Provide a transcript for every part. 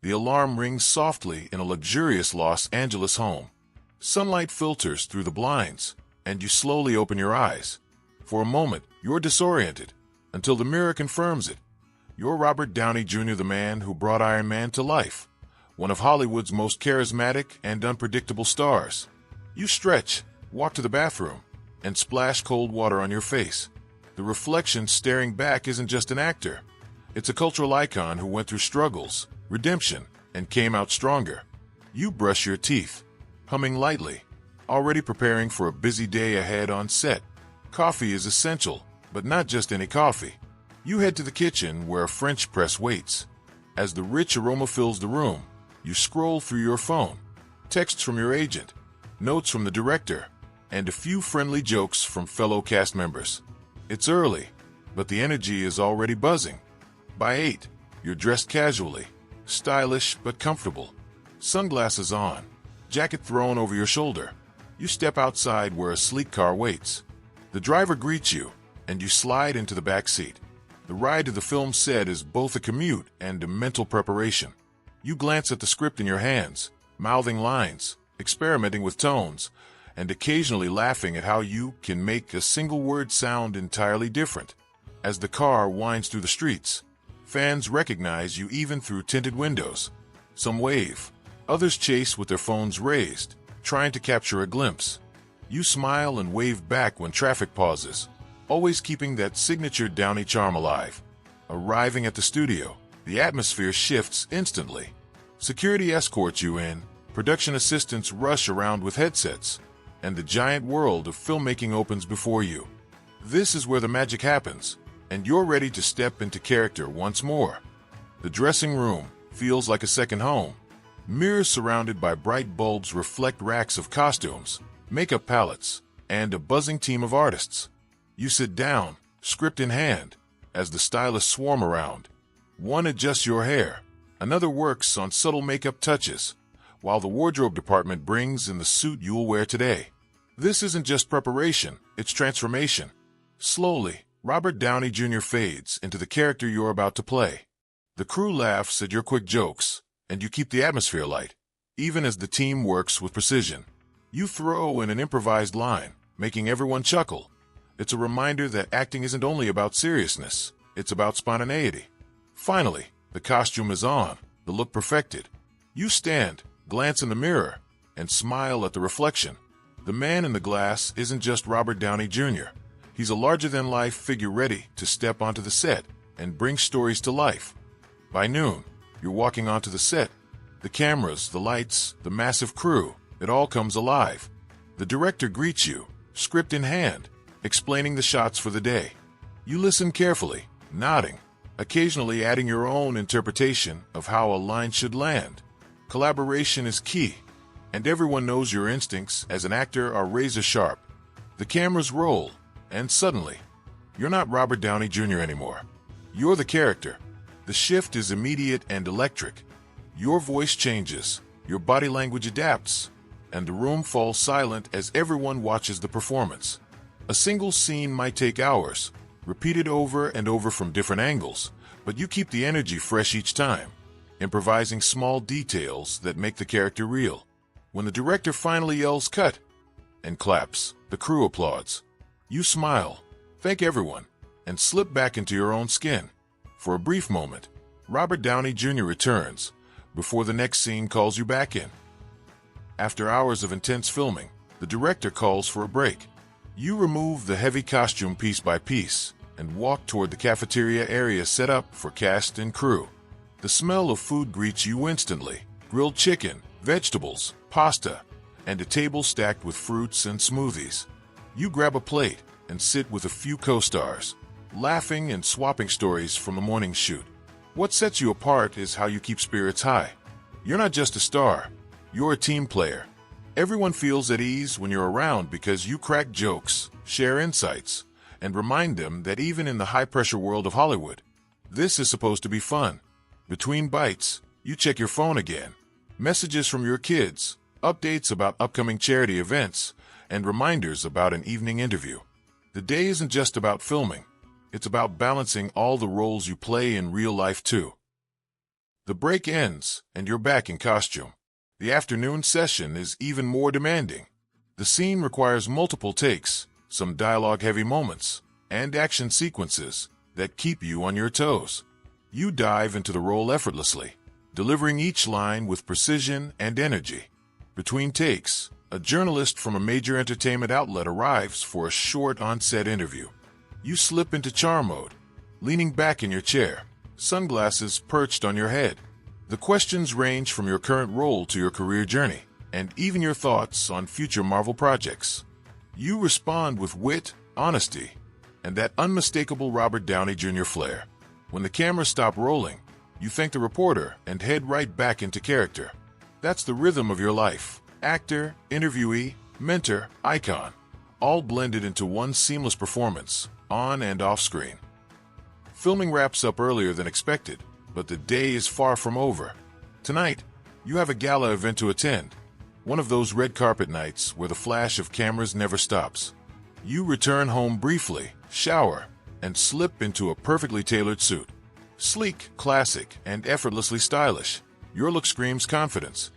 The alarm rings softly in a luxurious Los Angeles home. Sunlight filters through the blinds, and you slowly open your eyes. For a moment, you're disoriented, until the mirror confirms it. You're Robert Downey Jr., the man who brought Iron Man to life, one of Hollywood's most charismatic and unpredictable stars. You stretch, walk to the bathroom, and splash cold water on your face. The reflection staring back isn't just an actor. It's a cultural icon who went through struggles, redemption, and came out stronger. You brush your teeth, humming lightly, already preparing for a busy day ahead on set. Coffee is essential, but not just any coffee. You head to the kitchen where a French press waits. As the rich aroma fills the room, you scroll through your phone. Texts from your agent, notes from the director, and a few friendly jokes from fellow cast members. It's early, but the energy is already buzzing. By 8, you're dressed casually, stylish but comfortable. Sunglasses on, jacket thrown over your shoulder. You step outside where a sleek car waits. The driver greets you, and you slide into the back seat. The ride to the film set is both a commute and a mental preparation. You glance at the script in your hands, mouthing lines, experimenting with tones, and occasionally laughing at how you can make a single word sound entirely different. As the car winds through the streets, fans recognize you even through tinted windows. Some wave, others chase with their phones raised, trying to capture a glimpse. You smile and wave back when traffic pauses, always keeping that signature Downey charm alive. Arriving at the studio, the atmosphere shifts instantly. Security escorts you in, production assistants rush around with headsets, and the giant world of filmmaking opens before you. This is where the magic happens, and you're ready to step into character once more. The dressing room feels like a second home. Mirrors surrounded by bright bulbs reflect racks of costumes, makeup palettes, and a buzzing team of artists. You sit down, script in hand, as the stylists swarm around. One adjusts your hair, another works on subtle makeup touches, while the wardrobe department brings in the suit you'll wear today. This isn't just preparation, it's transformation. Slowly, Robert Downey Jr. fades into the character you're about to play. The crew laughs at your quick jokes, and you keep the atmosphere light, even as the team works with precision. You throw in an improvised line, making everyone chuckle. It's a reminder that acting isn't only about seriousness, it's about spontaneity. Finally, the costume is on, the look perfected. You stand, glance in the mirror, and smile at the reflection. The man in the glass isn't just Robert Downey Jr. He's a larger-than-life figure ready to step onto the set and bring stories to life. By noon, you're walking onto the set. The cameras, the lights, the massive crew, it all comes alive. The director greets you, script in hand, explaining the shots for the day. You listen carefully, nodding, occasionally adding your own interpretation of how a line should land. Collaboration is key, and everyone knows your instincts as an actor are razor sharp. The cameras roll, and suddenly, you're not Robert Downey Jr. anymore. You're the character. The shift is immediate and electric. Your voice changes, your body language adapts, and the room falls silent as everyone watches the performance. A single scene might take hours, repeated over and over from different angles, but you keep the energy fresh each time, improvising small details that make the character real. When the director finally yells "cut" and claps, the crew applauds. You smile, thank everyone, and slip back into your own skin. For a brief moment, Robert Downey Jr. returns, before the next scene calls you back in. After hours of intense filming, the director calls for a break. You remove the heavy costume piece by piece and walk toward the cafeteria area set up for cast and crew. The smell of food greets you instantly. Grilled chicken, vegetables, pasta, and a table stacked with fruits and smoothies. You grab a plate and sit with a few co-stars, laughing and swapping stories from the morning shoot. What sets you apart is how you keep spirits high. You're not just a star, you're a team player. Everyone feels at ease when you're around because you crack jokes, share insights, and remind them that even in the high-pressure world of Hollywood, this is supposed to be fun. Between bites, you check your phone again. Messages from your kids, updates about upcoming charity events, and reminders about an evening interview. The day isn't just about filming. It's about balancing all the roles you play in real life too. The break ends, and you're back in costume. The afternoon session is even more demanding. The scene requires multiple takes, some dialogue-heavy moments, and action sequences that keep you on your toes. You dive into the role effortlessly, delivering each line with precision and energy. Between takes, a journalist from a major entertainment outlet arrives for a short on-set interview. You slip into charm mode, leaning back in your chair, sunglasses perched on your head. The questions range from your current role to your career journey, and even your thoughts on future Marvel projects. You respond with wit, honesty, and that unmistakable Robert Downey Jr. flair. When the cameras stop rolling, you thank the reporter and head right back into character. That's the rhythm of your life. Actor, interviewee, mentor, icon, all blended into one seamless performance, on and off screen. Filming wraps up earlier than expected, but the day is far from over. Tonight, you have a gala event to attend, one of those red carpet nights where the flash of cameras never stops. You return home briefly, shower, and slip into a perfectly tailored suit. Sleek, classic, and effortlessly stylish, your look screams confidence.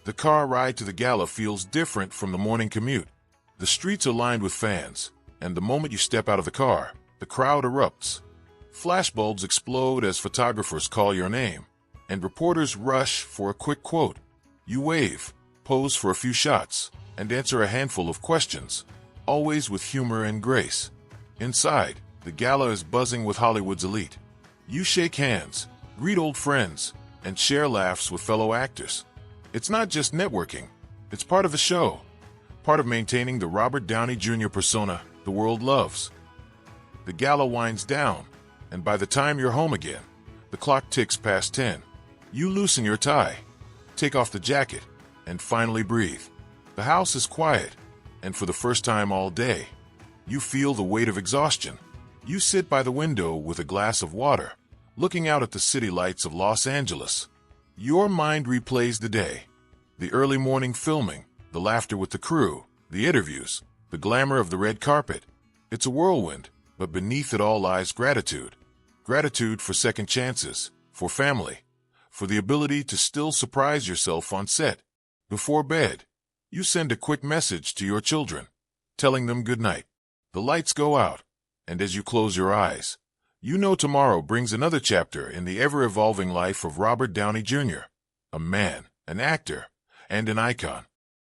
The car ride to the gala feels different from the morning commute. The streets are lined with fans, and the moment you step out of the car, the crowd erupts. Flashbulbs explode as photographers call your name, and reporters rush for a quick quote. You wave, pose for a few shots, and answer a handful of questions, always with humor and grace. Inside, the gala is buzzing with Hollywood's elite. You shake hands, greet old friends, and share laughs with fellow actors. It's not just networking, it's part of the show, part of maintaining the Robert Downey Jr. persona the world loves. The gala winds down, and by the time you're home again, the clock ticks past 10. You loosen your tie, take off the jacket, and finally breathe. The house is quiet, and for the first time all day, you feel the weight of exhaustion. You sit by the window with a glass of water, looking out at the city lights of Los Angeles. Your mind replays the day, the early morning filming, the laughter with the crew, the interviews, the glamour of the red carpet. It's a whirlwind, but beneath it all lies gratitude. Gratitude for second chances, for family, for the ability to still surprise yourself on set. Before bed, you send a quick message to your children, telling them good night. The lights go out, and as you close your eyes, you know tomorrow brings another chapter in the ever-evolving life of Robert Downey Jr., a man, an actor, and an icon.